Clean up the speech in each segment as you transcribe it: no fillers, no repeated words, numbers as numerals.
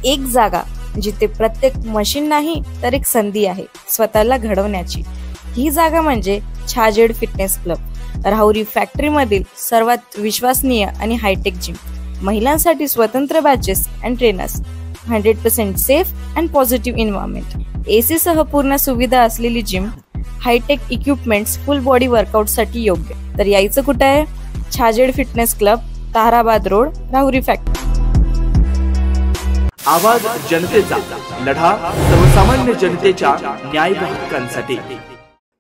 एक जागा जिथे प्रत्येक मशीन नाही तर एक संधी आहे स्वतःला घडवण्याची। ही जागा म्हणजे Chhajed fitness club, Rahuri factory मधील सर्वात विश्वसनीय आणि हायटेक जिम। महिलांसाठी स्वतंत्र batches and trainers, 100% safe and positive environment, AC सह पूर्ण सुविधा असलेली gym, hitech equipments, full body workout साठी योग्य। तर यायचं कुठे आहे? Chhajed fitness club, Tarabad road, Rahuri factory. आवाज जनतेचा, लढा सर्वसामान्य जनतेच्या न्याय व हक्कांसाठी।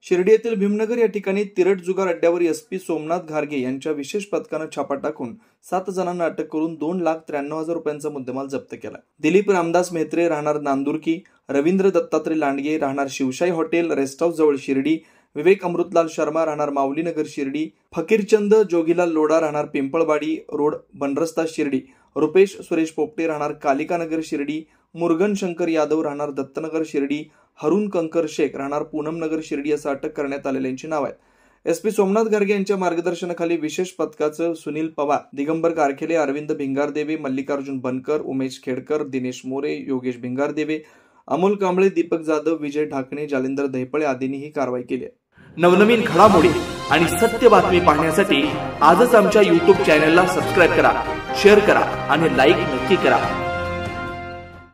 शिर्डी येथील भीमनगर या ठिकाणी तिरट जुगार अड्ड्यावर एसपी सोमनाथ घारगे यांच्या विशेष पथकानं छापा टाकून 7 जणांना अटक करून 2,93,000 रुपयांचा मुद्देमाल जप्त केला। दिलीप रामदास मेहत्रे राहणार नांदुरकी, रवींद्र दत्तात्रय लांडगे राहणार शिवशाही हॉटेल रेस्ट हाऊस जवळ शिर्डी, विवेक अमृतलाल शर्मा राहणार माऊलीनगर शिर्डी, फकीरचंद जोगीलाल लोढा राहणार पिंपळवाडी रोड बनरस्ता शिर्डी, रुपेश सुरेश पोपटे राहणार कालिका नगर शिर्डी, मुरगन शंकर यादव राहणार दत्तनगर शिर्डी, हरून कंकर शेख राहणार पूनम नगर शिर्डी असं अटक करण्यात आलेल्यांची नाव आहेत। एसपी सोमनाथ घारगे यांच्या मार्गदर्शनाखाली विशेष पथकाचं सुनील पवार, दिगंबर कारखेले, अरविंद भिंगारदेवे, मल्लिकार्जुन बनकर, उमेश खेडकर, दिनेश मोरे, योगेश भिंगारदेवे, अमोल कांबळे, दीपक जाधव, विजय ढाकणे, जालिंदर दहिपळे आदींनी ही कारवाई केली आहे। नवनवीन घडामोडी आणि सत्य बातमी पाहण्यासाठी आजच आमच्या YouTube चॅनलला सबस्क्राईब करा, शेअर करा आणि लाईक नक्की करा।